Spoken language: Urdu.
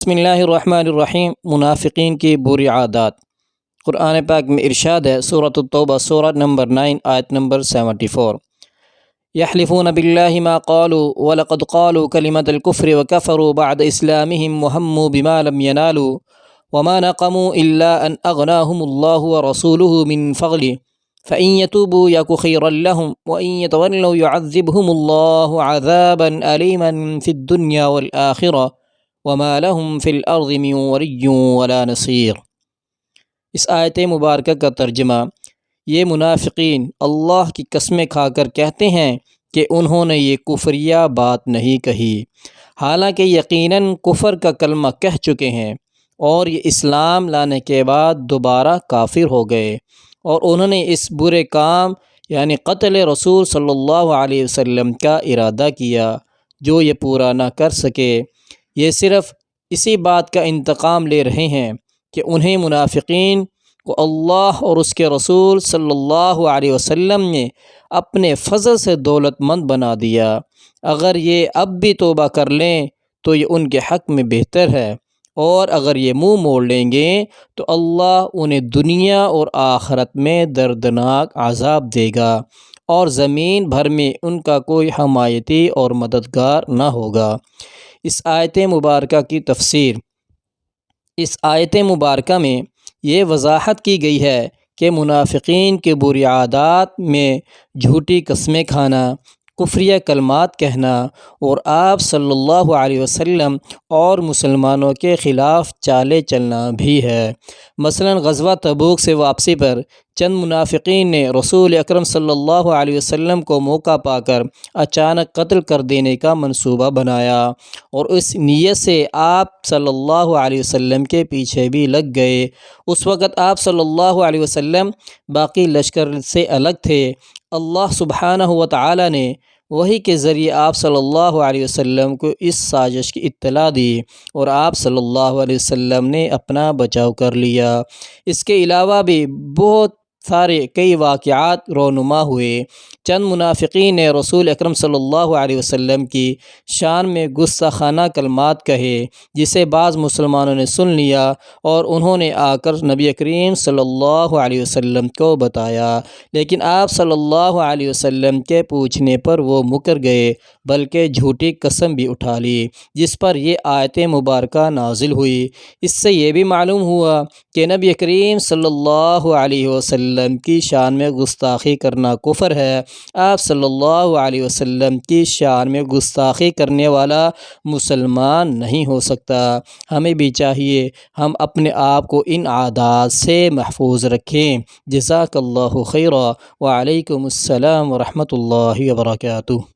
بسم اللہ الرحمن الرحیم۔ منافقین کی بری عادات۔ قرآن پاک میں ارشاد ہے، سورۃ التوبہ سورہ نمبر 9 آیت نمبر 74۔ یحلفون باللہ ما قالوا ولقد قالوا کلمۃ الکفر وکفروا بعد اسلامہم وہموا بما لم ینالوا وما نقموا الا ان اغناہم اللہ ورسولہ من فضلہ فإن يتوبوا يك خيرا لهم وإن يتولوا يعذبهم الله عذابا أليما في الدنيا والآخرة وما لهم في الأرض من ولي ولا نصير۔ اس آیت مبارکہ کا ترجمہ: یہ منافقین اللہ کی قسمیں کھا کر کہتے ہیں کہ انہوں نے یہ کفریہ بات نہیں کہی، حالانکہ یقیناً کفر کا کلمہ کہہ چکے ہیں اور یہ اسلام لانے کے بعد دوبارہ کافر ہو گئے، اور انہوں نے اس برے کام یعنی قتل رسول صلی اللہ علیہ وسلم کا ارادہ کیا جو یہ پورا نہ کر سکے۔ یہ صرف اسی بات کا انتقام لے رہے ہیں کہ انہیں منافقین کو اللہ اور اس کے رسول صلی اللہ علیہ وسلم نے اپنے فضل سے دولت مند بنا دیا۔ اگر یہ اب بھی توبہ کر لیں تو یہ ان کے حق میں بہتر ہے، اور اگر یہ منہ موڑ لیں گے تو اللہ انہیں دنیا اور آخرت میں دردناک عذاب دے گا، اور زمین بھر میں ان کا کوئی حمایتی اور مددگار نہ ہوگا۔ اس آیت مبارکہ کی تفسیر۔ اس آیت مبارکہ میں یہ وضاحت کی گئی ہے کہ منافقین کے بری عادات میں جھوٹی قسمیں کھانا، کفریہ کلمات کہنا، اور آپ صلی اللہ علیہ وسلم اور مسلمانوں کے خلاف چالیں چلنا بھی ہے۔ مثلا غزوہ تبوک سے واپسی پر چند منافقین نے رسول اکرم صلی اللہ علیہ وسلم کو موقع پا کر اچانک قتل کر دینے کا منصوبہ بنایا، اور اس نیت سے آپ صلی اللہ علیہ وسلم کے پیچھے بھی لگ گئے۔ اس وقت آپ صلی اللہ علیہ وسلم باقی لشکر سے الگ تھے۔ اللہ سبحانہ و تعالی نے وحی کے ذریعے آپ صلی اللہ علیہ وسلم کو اس سازش کی اطلاع دی، اور آپ صلی اللہ علیہ وسلم نے اپنا بچاؤ کر لیا۔ اس کے علاوہ بھی بہت سارے کئی واقعات رونما ہوئے۔ چند منافقین نے رسول اکرم صلی اللہ علیہ وسلم کی شان میں گستاخانہ کلمات کہے، جسے بعض مسلمانوں نے سن لیا، اور انہوں نے آ کر نبی کریم صلی اللہ علیہ وسلم کو بتایا، لیکن آپ صلی اللہ علیہ وسلم کے پوچھنے پر وہ مکر گئے، بلکہ جھوٹی قسم بھی اٹھا لی، جس پر یہ آیت مبارکہ نازل ہوئی۔ اس سے یہ بھی معلوم ہوا کہ نبی کریم صلی اللہ علیہ وسلم کی شان میں گستاخی کرنا کفر ہے۔ آپ صلی اللہ علیہ وسلم کی شان میں گستاخی کرنے والا مسلمان نہیں ہو سکتا۔ ہمیں بھی چاہیے ہم اپنے آپ کو ان عادات سے محفوظ رکھیں۔ جزاک اللہ خیرا، وعلیکم السلام ورحمۃ اللہ وبرکاتہ۔